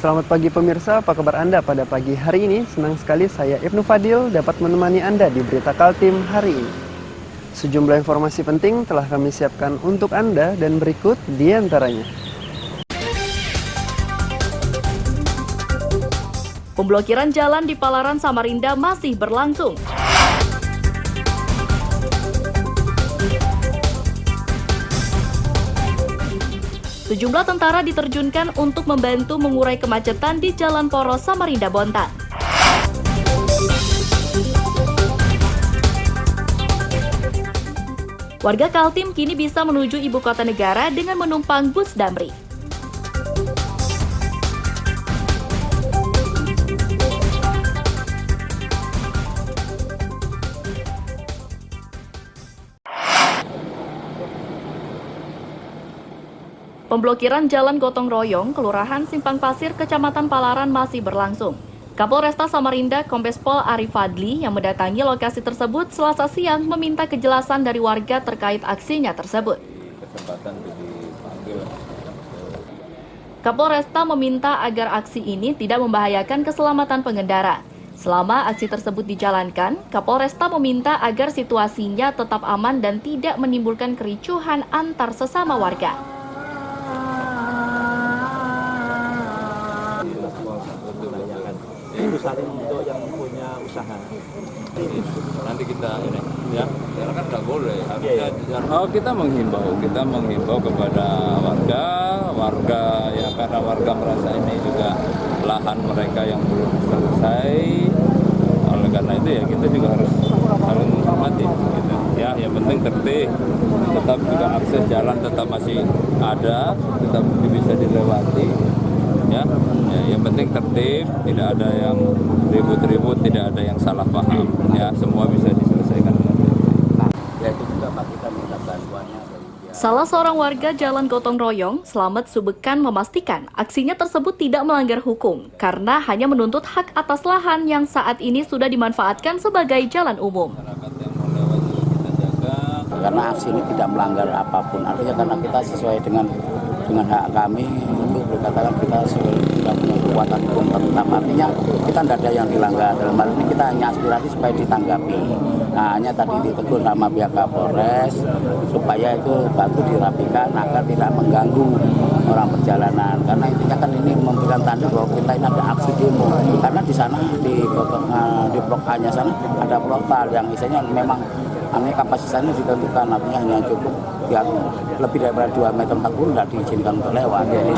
Selamat pagi pemirsa, apa kabar Anda pada pagi hari ini? Senang sekali saya Ibnu Fadil dapat menemani Anda di Berita Kaltim hari ini. Sejumlah informasi penting telah kami siapkan untuk Anda dan berikut di antaranya. Pemblokiran jalan di Palaran Samarinda masih berlangsung. Sejumlah tentara diterjunkan untuk membantu mengurai kemacetan di Jalan Poros Samarinda Bontang. Warga Kaltim kini bisa menuju ibu kota negara dengan menumpang bus Damri. Pemblokiran Jalan Gotong Royong, Kelurahan Simpang Pasir, Kecamatan Palaran masih berlangsung. Kapolresta Samarinda Kombes Pol Arif Fadli yang mendatangi lokasi tersebut Selasa siang meminta kejelasan dari warga terkait aksinya tersebut. Kapolresta meminta agar aksi ini tidak membahayakan keselamatan pengendara. Selama aksi tersebut dijalankan, Kapolresta meminta agar situasinya tetap aman dan tidak menimbulkan kericuhan antar sesama warga. Itu saling untuk yang punya usaha. Nanti kita ini ya, karena kan nggak boleh. Kita menghimbau kepada warga ya, karena warga merasa ini juga lahan mereka yang belum selesai. Oleh karena itu ya kita juga harus saling menghormati. Gitu. Ya, yang penting tertib, tetap juga akses jalan tetap masih ada, tetap bisa dilewati. Ya, yang penting tertib, tidak ada yang ribut-ribut, tidak ada yang salah paham. Ya, semua bisa diselesaikan dengan baik. Ya, itu juga Pak, kita minta bantuannya dari pihak. Salah seorang warga Jalan Gotong Royong, Slamet Subekan, memastikan aksinya tersebut tidak melanggar hukum karena hanya menuntut hak atas lahan yang saat ini sudah dimanfaatkan sebagai jalan umum. Karena aksi ini tidak melanggar apapun, artinya karena kita sesuai dengan hak kami, itu berkatakan kita sudah punya kekuatan hukum tetap, artinya kita tidak ada yang dilanggar. Dalam hal ini kita hanya aspirasi supaya ditanggapi. Nah, hanya tadi ditegur sama pihak Kapolres supaya itu batu dirapikan agar tidak mengganggu orang perjalanan. Karena intinya kan ini memberikan tanda bahwa kita ini ada aksi demo. Karena di sana di blok A-nya sana ada portal yang isinya memang kapasitasnya ditentukan, artinya hanya cukup yang lebih daripada 2,40 meter tidak diizinkan untuk lewat. Jadi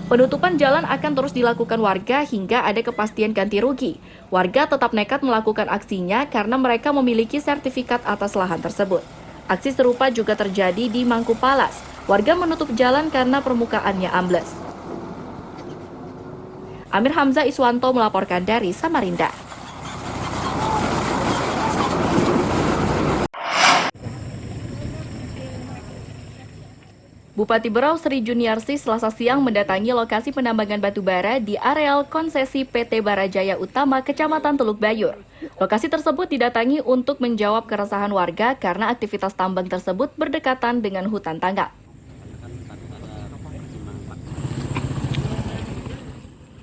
penutupan jalan akan terus dilakukan warga hingga ada kepastian ganti rugi. Warga tetap nekat melakukan aksinya karena mereka memiliki sertifikat atas lahan tersebut. Aksi serupa juga terjadi di Mangkupalas. Warga menutup jalan karena permukaannya ambles. Amir Hamzah Iswanto melaporkan dari Samarinda. Bupati Berau Sri Juniarsi Selasa siang mendatangi lokasi penambangan batu bara di areal konsesi PT Barajaya Utama, Kecamatan Teluk Bayur. Lokasi tersebut didatangi untuk menjawab keresahan warga karena aktivitas tambang tersebut berdekatan dengan hutan tanggap.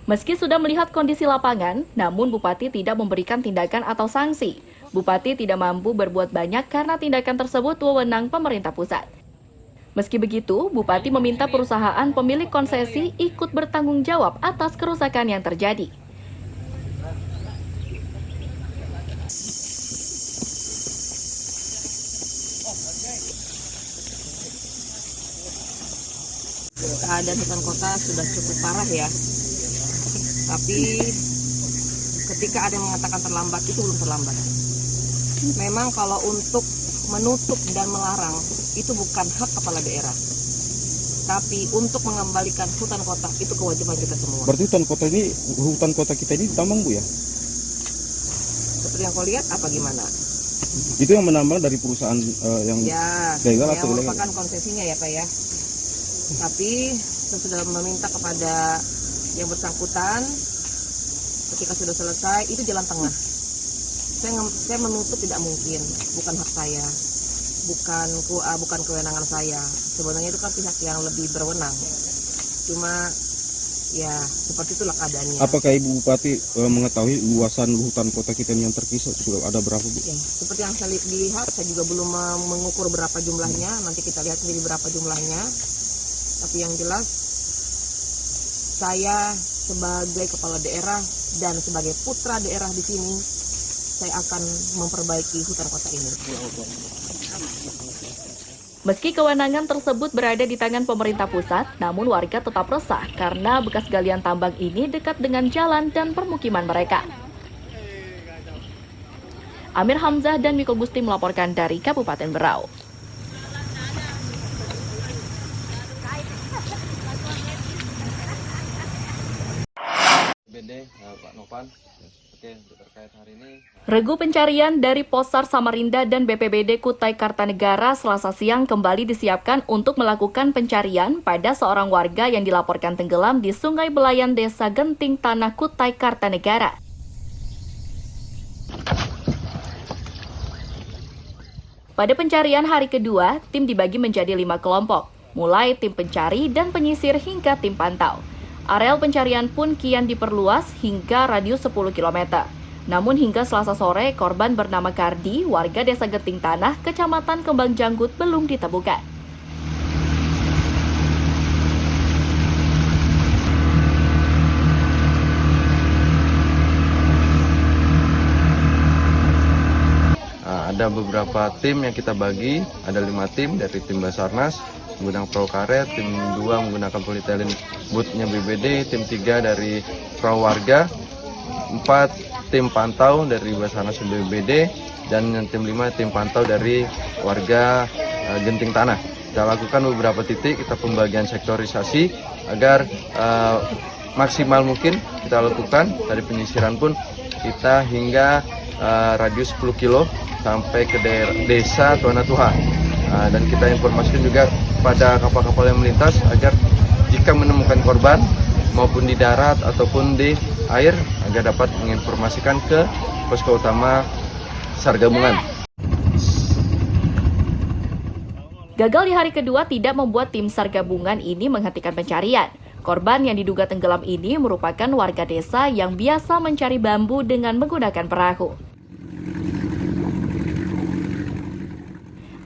Meski sudah melihat kondisi lapangan, namun Bupati tidak memberikan tindakan atau sanksi. Bupati tidak mampu berbuat banyak karena tindakan tersebut wewenang pemerintah pusat. Meski begitu, Bupati meminta perusahaan pemilik konsesi ikut bertanggung jawab atas kerusakan yang terjadi. Keadaan hutan kota sudah cukup parah ya, tapi ketika ada yang mengatakan terlambat, itu belum terlambat. Memang kalau untuk menutup dan melarang itu bukan hak kepala daerah, tapi untuk mengembalikan hutan kota itu kewajiban kita semua. Berarti hutan kota kita ini tambang, Bu, ya? Seperti yang kau lihat apa gimana? Itu yang menambang dari perusahaan yang legal atau ilegal? Merupakan konsesinya ya Pak ya. Tapi saya sudah meminta kepada yang bersangkutan ketika sudah selesai itu jalan tengah. Saya menutup tidak mungkin, bukan hak saya, bukan kewenangan saya. Sebenarnya itu kan pihak yang lebih berwenang. Cuma ya seperti itulah keadaannya. Apakah Ibu Bupati mengetahui luasan hutan kota kita yang terkisar sudah ada berapa, Bu? Ya, seperti yang saya dilihat, saya juga belum mengukur berapa jumlahnya. Nanti kita lihat sendiri berapa jumlahnya. Tapi yang jelas, saya sebagai kepala daerah dan sebagai putra daerah di sini, saya akan memperbaiki hutan kota ini. Meski kewenangan tersebut berada di tangan pemerintah pusat, namun warga tetap resah karena bekas galian tambang ini dekat dengan jalan dan permukiman mereka. Amir Hamzah dan Miko Gusti melaporkan dari Kabupaten Berau. Pak Novan. Oke, terkait hari ini. Regu pencarian dari Posar Samarinda dan BPBD Kutai Kartanegara Selasa siang kembali disiapkan untuk melakukan pencarian pada seorang warga yang dilaporkan tenggelam di Sungai Belayan Desa Genting Tanah Kutai Kartanegara. Pada pencarian hari kedua, tim dibagi menjadi 5 kelompok, mulai tim pencari dan penyisir hingga tim pantau. Areal pencarian pun kian diperluas hingga radius 10 km. Namun hingga Selasa sore, korban bernama Kardi, warga Desa Genting Tanah, Kecamatan Kembang Janggut, belum ditemukan. Ada beberapa tim yang kita bagi, ada 5 tim dari tim Basarnas, menggunakan perahu karet, tim 2 menggunakan polietilin bootnya BBD, tim 3 dari perahu warga, 4 tim pantau dari Basarnas BBD, dan tim 5 tim pantau dari warga Genting Tanah. Kita lakukan beberapa titik, kita pembagian sektorisasi agar maksimal mungkin kita lakukan. Dari penyisiran pun kita hingga radius 10 kilo sampai ke desa Tuana Tuha. Dan kita informasikan juga pada kapal-kapal yang melintas agar jika menemukan korban maupun di darat ataupun di air agar dapat menginformasikan ke posko utama SAR gabungan. Gagal di hari kedua tidak membuat tim SAR gabungan ini menghentikan pencarian. Korban yang diduga tenggelam ini merupakan warga desa yang biasa mencari bambu dengan menggunakan perahu.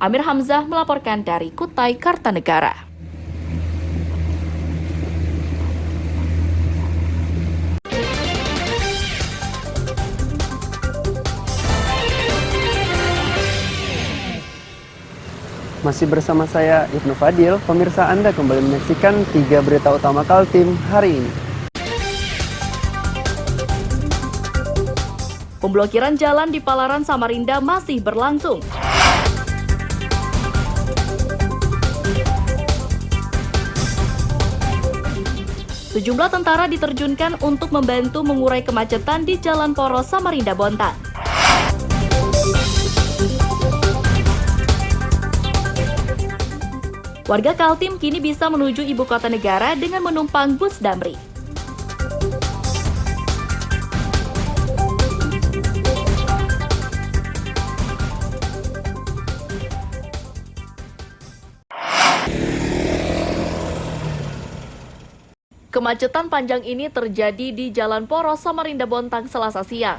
Amir Hamzah melaporkan dari Kutai Kartanegara. Masih bersama saya Ibnu Fadil, pemirsa Anda kembali menyaksikan 3 berita utama Kaltim hari ini. Pemblokiran jalan di Palaran Samarinda masih berlangsung. Sejumlah tentara diterjunkan untuk membantu mengurai kemacetan di Jalan Poros Samarinda Bontang. Warga Kaltim kini bisa menuju ibu kota negara dengan menumpang bus Damri. Kemacetan panjang ini terjadi di Jalan Poros Samarinda Bontang Selasa siang.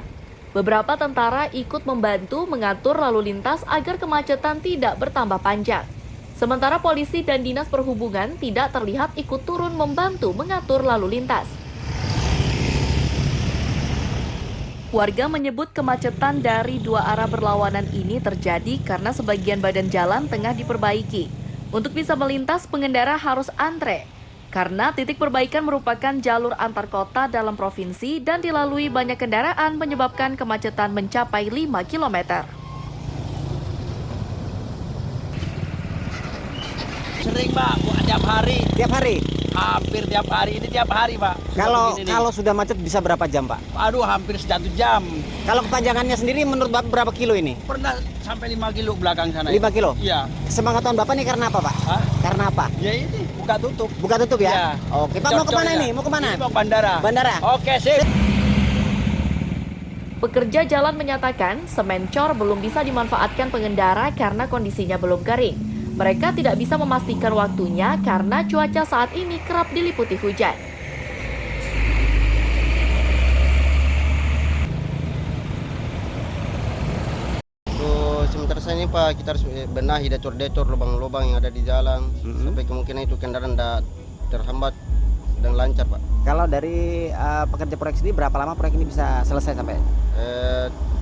Beberapa tentara ikut membantu mengatur lalu lintas agar kemacetan tidak bertambah panjang. Sementara polisi dan dinas perhubungan tidak terlihat ikut turun membantu mengatur lalu lintas. Warga menyebut kemacetan dari 2 arah berlawanan ini terjadi karena sebagian badan jalan tengah diperbaiki. Untuk bisa melintas, pengendara harus antre. Karena titik perbaikan merupakan jalur antar kota dalam provinsi dan dilalui banyak kendaraan menyebabkan kemacetan mencapai 5 km. Sering Pak, tiap hari. Tiap hari? Hampir tiap hari, ini tiap hari Pak. Kalau sudah macet bisa berapa jam Pak? Aduh, hampir 1 jam. Kalau kepanjangannya sendiri menurut Bapak berapa kilo ini? Pernah sampai 5 kilo belakang sana. 5 kilo? Iya. Semangatan Bapak nih karena apa Pak? Hah? Karena apa? Ya ini, buka tutup. Buka tutup ya? Iya. Oke, Pak mau kemana ini? Mau kemana? Ini mau ke bandara. Bandara? Oke, sip. Pekerja jalan menyatakan semen cor belum bisa dimanfaatkan pengendara karena kondisinya belum kering. Mereka tidak bisa memastikan waktunya karena cuaca saat ini kerap diliputi hujan. Sementara saya ini Pak, kita harus benahi detor-detor lubang-lubang yang ada di jalan sampai kemungkinan itu kendaraan tidak terhambat dan lancar Pak. Kalau dari pekerja proyek sendiri berapa lama proyek ini bisa selesai sampai?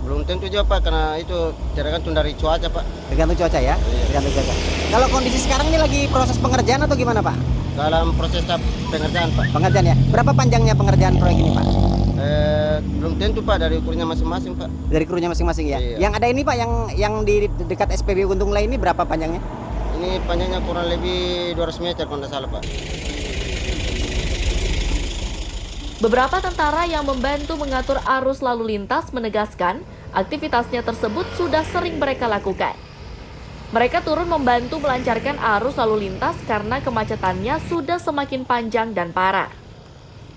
Belum tentu juga Pak, karena itu tergantung dari cuaca Pak. Tergantung cuaca ya? Iya. Tergantung cuaca. Kalau kondisi sekarang ini lagi proses pengerjaan atau gimana Pak? Dalam proses pengerjaan Pak. Pengerjaan ya? Berapa panjangnya pengerjaan proyek ini Pak? Belum tentu Pak, dari ukurnya masing-masing Pak. Dari krunya masing-masing ya? Iya. Yang ada ini Pak, yang di dekat SPBU Guntung Lai ini berapa panjangnya? Ini panjangnya kurang lebih 200 meter kalau tidak salah Pak. Beberapa tentara yang membantu mengatur arus lalu lintas menegaskan aktivitasnya tersebut sudah sering mereka lakukan. Mereka turun membantu melancarkan arus lalu lintas karena kemacetannya sudah semakin panjang dan parah.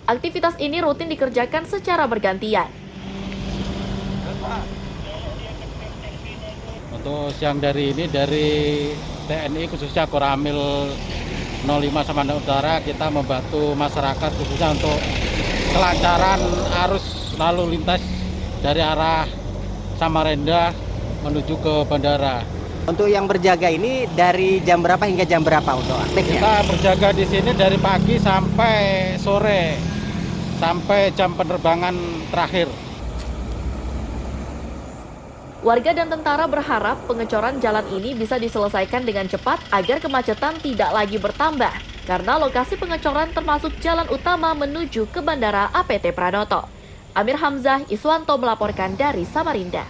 Aktivitas ini rutin dikerjakan secara bergantian. Untuk siang dari ini dari TNI khususnya Koramil 05 Samarinda Utara kita membantu masyarakat khususnya untuk kelancaran arus lalu lintas dari arah Samarinda menuju ke bandara. Untuk yang berjaga ini dari jam berapa hingga jam berapa untuk aktifnya? Kita berjaga di sini dari pagi sampai sore, sampai jam penerbangan terakhir. Warga dan tentara berharap pengecoran jalan ini bisa diselesaikan dengan cepat agar kemacetan tidak lagi bertambah, karena lokasi pengecoran termasuk jalan utama menuju ke Bandara APT Pranoto. Amir Hamzah Iswanto melaporkan dari Samarinda.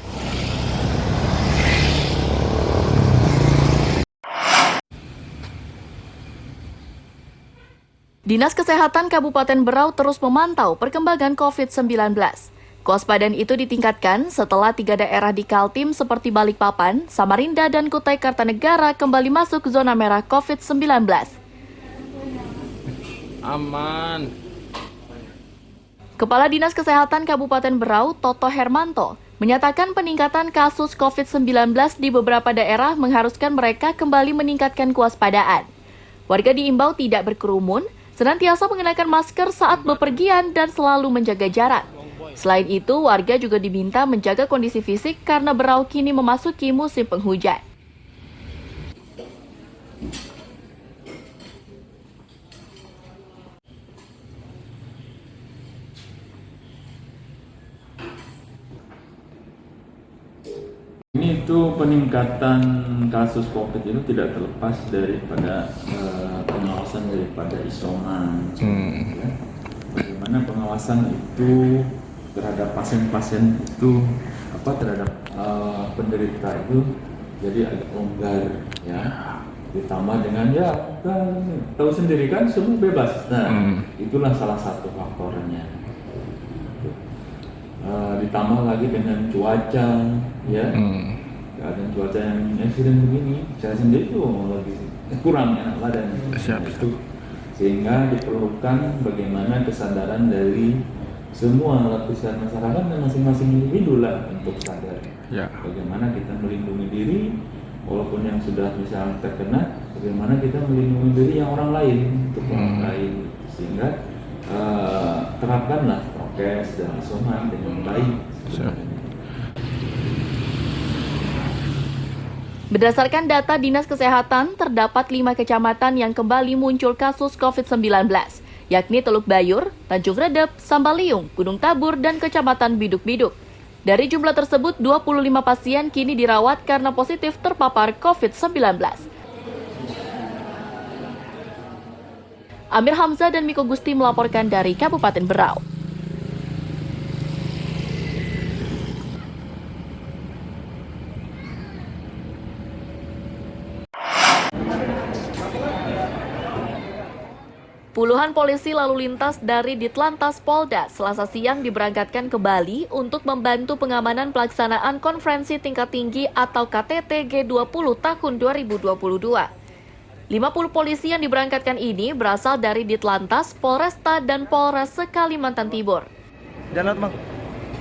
Dinas Kesehatan Kabupaten Berau terus memantau perkembangan COVID-19. Kewaspadaan itu ditingkatkan setelah 3 daerah di Kaltim seperti Balikpapan, Samarinda, dan Kutai Kartanegara kembali masuk zona merah COVID-19. Aman. Kepala Dinas Kesehatan Kabupaten Berau, Toto Hermanto, menyatakan peningkatan kasus COVID-19 di beberapa daerah mengharuskan mereka kembali meningkatkan kewaspadaan. Warga diimbau tidak berkerumun, senantiasa mengenakan masker saat bepergian dan selalu menjaga jarak. Selain itu, warga juga diminta menjaga kondisi fisik karena Berau kini memasuki musim penghujan. Ini itu peningkatan kasus COVID itu tidak terlepas daripada pengawasan daripada isoman. Ya. Bagaimana pengawasan itu terhadap pasien-pasien itu terhadap penderita itu jadi agak longgar ya, ditambah dengan kan tahu sendiri kan semua bebas. Nah itulah salah satu faktornya. Ditambah lagi dengan cuaca ya, keadaan cuaca yang ekstrim begini, saya sendiri tuh lagi kurang enak badan itu, sehingga diperlukan bagaimana kesadaran dari semua lapisan masyarakat dan masing-masing individu lah untuk sadar bagaimana kita melindungi diri walaupun yang sudah bisa terkena, bagaimana kita melindungi diri yang orang lain untuk orang lain, sehingga terapkanlah prokes dan isoman dengan baik. Berdasarkan data Dinas Kesehatan, terdapat 5 kecamatan yang kembali muncul kasus COVID-19, yakni Teluk Bayur, Tanjung Redep, Sambaliung, Gunung Tabur, dan Kecamatan Biduk-Biduk. Dari jumlah tersebut, 25 pasien kini dirawat karena positif terpapar COVID-19. Amir Hamzah dan Miko Gusti melaporkan dari Kabupaten Berau. Puluhan polisi lalu lintas dari Ditlantas Polda Selasa siang diberangkatkan ke Bali untuk membantu pengamanan pelaksanaan konferensi tingkat tinggi atau KTT G20 tahun 2022. 50 polisi yang diberangkatkan ini berasal dari Ditlantas, Polresta, dan Polres Kalimantan Timur. Jalan bang,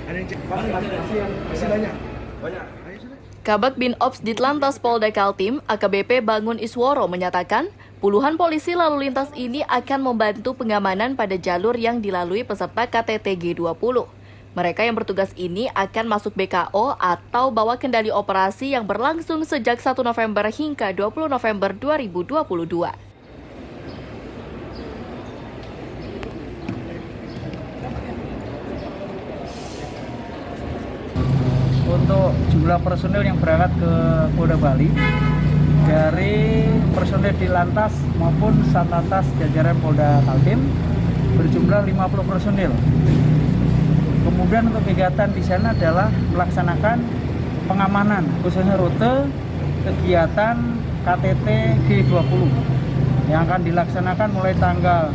ada yang cek, masih banyak. Banyak. Ayo sudah. Kabag Bin Ops Ditlantas Polda Kaltim, AKBP Bangun Isworo menyatakan, puluhan polisi lalu lintas ini akan membantu pengamanan pada jalur yang dilalui peserta KTT G20. Mereka yang bertugas ini akan masuk BKO atau bawa kendali operasi yang berlangsung sejak 1 November hingga 20 November 2022. Untuk jumlah personil yang berangkat ke Polda Bali dari personil di Lantas maupun Satlantas jajaran Polda Kaltim berjumlah 50 personil. Kemudian untuk kegiatan di sana adalah melaksanakan pengamanan khususnya rute kegiatan KTT G20 yang akan dilaksanakan mulai tanggal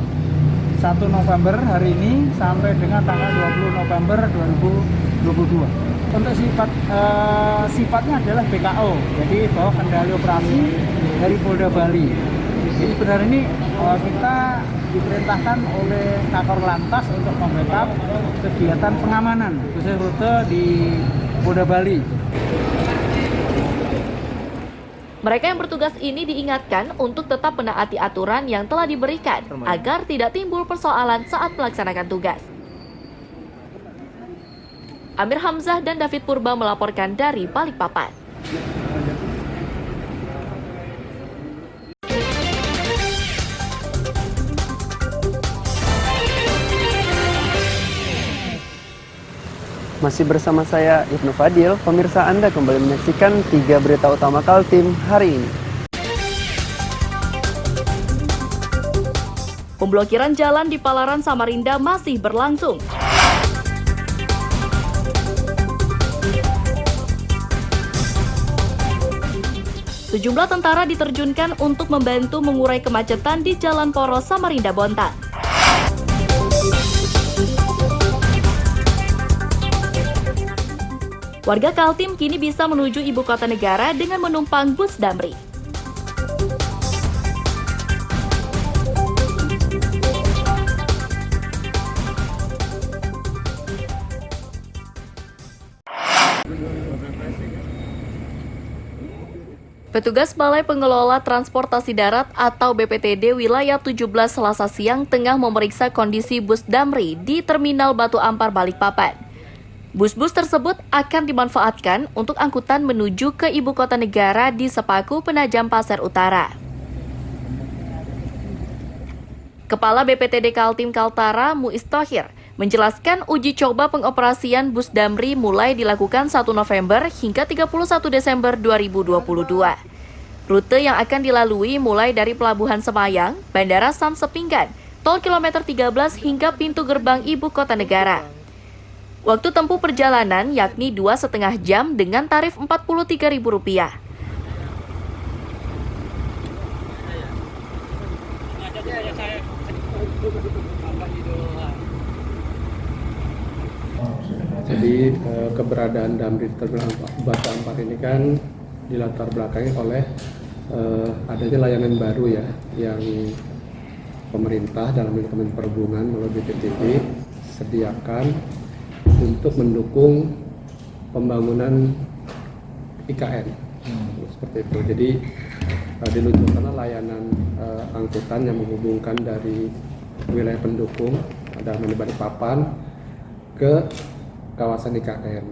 1 November hari ini sampai dengan tanggal 20 November 2022. Untuk sifatnya adalah BKO, jadi bawa kendali operasi dari Polda Bali. Jadi sebenarnya ini kita diperintahkan oleh Kakor Lantas untuk membackup kegiatan pengamanan khusus rute di Polda Bali. Mereka yang bertugas ini diingatkan untuk tetap menaati aturan yang telah diberikan agar tidak timbul persoalan saat melaksanakan tugas. Amir Hamzah dan David Purba melaporkan dari Balikpapan. Masih bersama saya Ibnu Fadil, pemirsa Anda kembali menyaksikan 3 berita utama Kaltim hari ini. Pemblokiran jalan di Palaran Samarinda masih berlangsung. Sejumlah tentara diterjunkan untuk membantu mengurai kemacetan di Jalan Poros Samarinda Bontang. Warga Kaltim kini bisa menuju ibu kota negara dengan menumpang bus Damri. Petugas Balai Pengelola Transportasi Darat atau BPTD Wilayah 17 Selasa siang tengah memeriksa kondisi bus Damri di Terminal Batu Ampar Balikpapan. Bus-bus tersebut akan dimanfaatkan untuk angkutan menuju ke ibu kota negara di Sepaku, Penajam Pasir Utara. Kepala BPTD Kaltim Kaltara, Muiz Thohir, menjelaskan uji coba pengoperasian bus Damri mulai dilakukan 1 November hingga 31 Desember 2022. Rute yang akan dilalui mulai dari Pelabuhan Semayang, Bandara Sam Sepinggan, Tol Kilometer 13 hingga pintu gerbang ibu kota negara. Waktu tempuh perjalanan yakni 2,5 jam dengan tarif Rp43.000. Jadi keberadaan Damri di Terminal Batu Ampar ini kan dilatar belakangi oleh adanya layanan baru ya yang pemerintah dalam Kementerian Perhubungan melalui BPTD sediakan untuk mendukung pembangunan IKN seperti itu. Jadi diluncurkan layanan angkutan yang menghubungkan dari wilayah pendukung dalam Balikpapan ke kawasan IKN.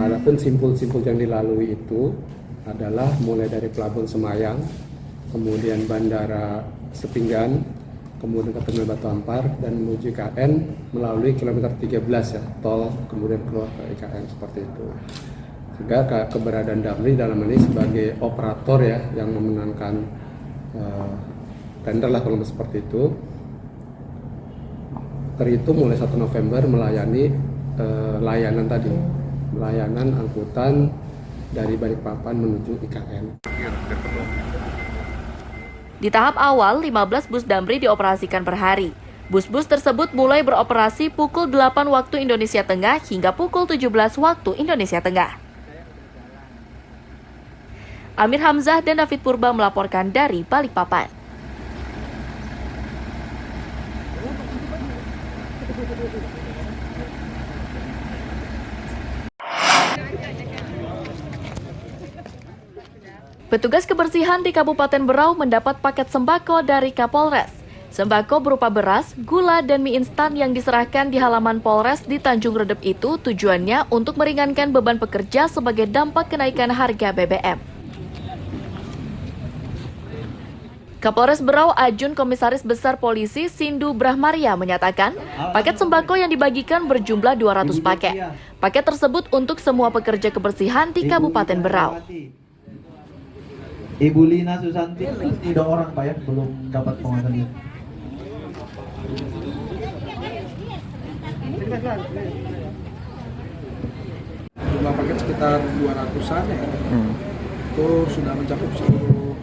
Adapun simpul-simpul yang dilalui itu adalah mulai dari Pelabuhan Semayang, kemudian Bandara Sepinggan, kemudian ke Terminal Batu Ampar dan menuju IKN melalui kilometer 13 ya, tol kemudian keluar ke IKN seperti itu. Sehingga keberadaan Damri dalam ini sebagai operator ya yang memenangkan tender lah kalau seperti itu, terhitung mulai 1 November melayani layanan tadi, layanan angkutan dari Balikpapan menuju IKN. Di tahap awal, 15 bus Damri dioperasikan per hari. Bus-bus tersebut mulai beroperasi pukul 8 waktu Indonesia Tengah hingga pukul 17 waktu Indonesia Tengah. Amir Hamzah dan David Purba melaporkan dari Balikpapan. Petugas kebersihan di Kabupaten Berau mendapat paket sembako dari Kapolres. Sembako berupa beras, gula, dan mie instan yang diserahkan di halaman Polres di Tanjung Redep itu tujuannya untuk meringankan beban pekerja sebagai dampak kenaikan harga BBM. Kapolres Berau Ajun Komisaris Besar Polisi Sindu Brahmaria menyatakan, paket sembako yang dibagikan berjumlah 200 paket. Paket tersebut untuk semua pekerja kebersihan di Kabupaten Berau. Ibu Lina Susanti, tidak orang Pak ya, belum dapat pengaduan. Jumlah paket sekitar 200-an ya. Itu sudah mencakup seluruh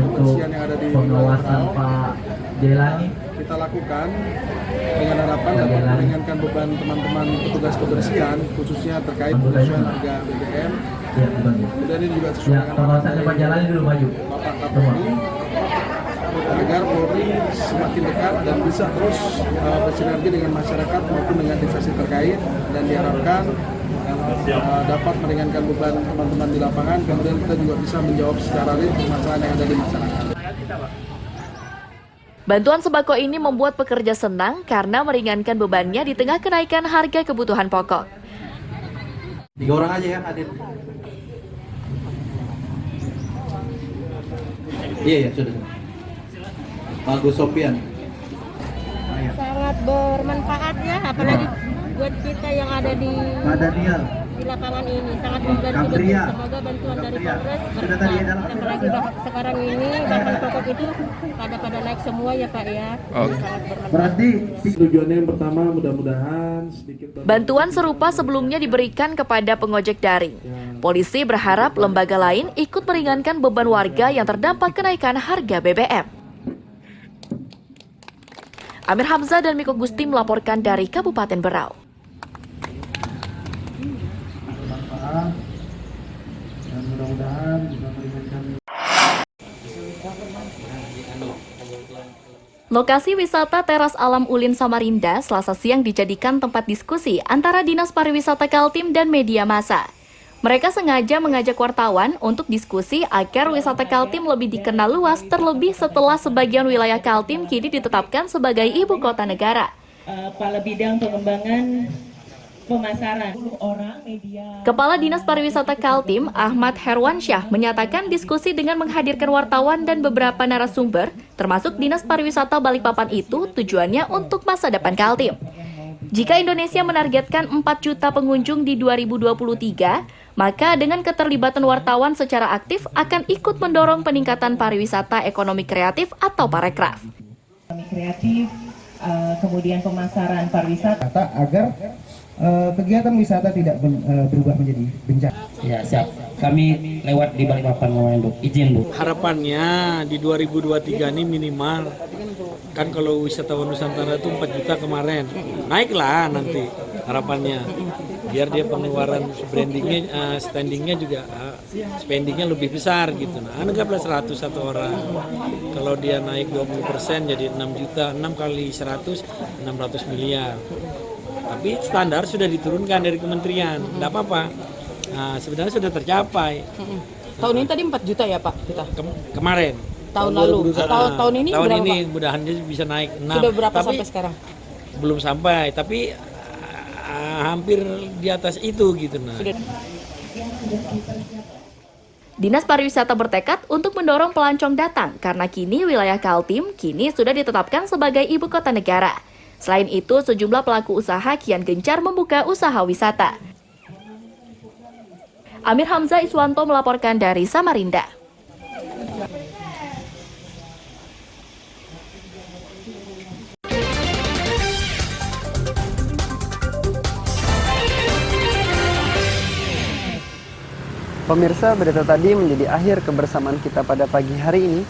untuk yang ada di pengawasan Pak Jelani. Kita lakukan dengan harapan dapat meringankan beban teman-teman petugas kebersihan, khususnya terkait penyesuaian harga BBM. Dan ini juga sesuai dengan pengawasannya Pak Jelani dulu maju. Bapak Kapolri, agar Polri semakin dekat dan bisa terus bersinergi dengan masyarakat maupun dengan instansi terkait, dan diharapkan dapat meringankan beban teman-teman di lapangan. Kemudian kita juga bisa menjawab secara real permasalahan yang ada di masyarakat. Bantuan sembako ini membuat pekerja senang karena meringankan bebannya di tengah kenaikan harga kebutuhan pokok. 3 orang aja yang hadir. Iya, sudah. Bagus Sopian. Sangat bermanfaat ya, apalagi buat kita yang ada di lapangan ini. Sangat membantu, semoga bantuan dari Polres bermanfaat. Apalagi sekarang ini bahan pokok itu pada naik semua ya Pak ya. Sangat bermanfaat. Berarti tujuannya yang pertama mudah-mudahan sedikit bantuan serupa sebelumnya diberikan kepada pengojek daring. Polisi berharap lembaga lain ikut meringankan beban warga yang terdampak kenaikan harga BBM. Amir Hamzah dan Miko Gusti melaporkan dari Kabupaten Berau. Dan mudah-mudahan bisa meringankan. Lokasi wisata Teras Alam Ulin Samarinda Selasa siang dijadikan tempat diskusi antara Dinas Pariwisata Kaltim dan media massa. Mereka sengaja mengajak wartawan untuk diskusi agar wisata Kaltim lebih dikenal luas, terlebih setelah sebagian wilayah Kaltim kini ditetapkan sebagai ibu kota negara. Kepala Bidang Pengembangan Pemasaran Kepala Dinas Pariwisata Kaltim, Ahmad Herwansyah, menyatakan diskusi dengan menghadirkan wartawan dan beberapa narasumber, termasuk Dinas Pariwisata Balikpapan itu tujuannya untuk masa depan Kaltim. Jika Indonesia menargetkan 4 juta pengunjung di 2023, maka dengan keterlibatan wartawan secara aktif akan ikut mendorong peningkatan pariwisata ekonomi kreatif atau parekraf. Ekonomi kreatif, kemudian pemasaran pariwisata Agar kegiatan wisata tidak berubah menjadi bencana. Ya, siap. Kami lewat di Balikpapan Bu. Izin Bu. Harapannya di 2023 ini minimal, kan kalau wisatawan Nusantara itu 4 juta kemarin, naiklah nanti harapannya, biar dia pengeluaran brandingnya, standingnya juga, spendingnya lebih besar gitu. Nah, anggaplah 100 satu orang, kalau dia naik 20% jadi 6 juta, 6 kali 100, 600 miliar. Tapi standar sudah diturunkan dari kementerian, tidak apa-apa. Nah, sebenarnya sudah tercapai. Tahun ini tadi 4 juta ya Pak kita? Kemarin. Tahun lalu. Tahun ini tahun berapa? Ini mudah-mudahan bisa naik 6. Sudah berapa tapi sampai sekarang? Belum sampai, tapi hampir di atas itu gitu. Nah. Dinas Pariwisata bertekad untuk mendorong pelancong datang karena kini wilayah Kaltim kini sudah ditetapkan sebagai ibu kota negara. Selain itu, sejumlah pelaku usaha kian gencar membuka usaha wisata. Amir Hamzah Iswanto melaporkan dari Samarinda. Pemirsa, berita tadi menjadi akhir kebersamaan kita pada pagi hari ini.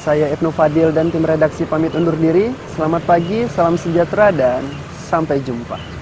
Saya Ibnu Fadil dan tim redaksi pamit undur diri. Selamat pagi, salam sejahtera, dan sampai jumpa.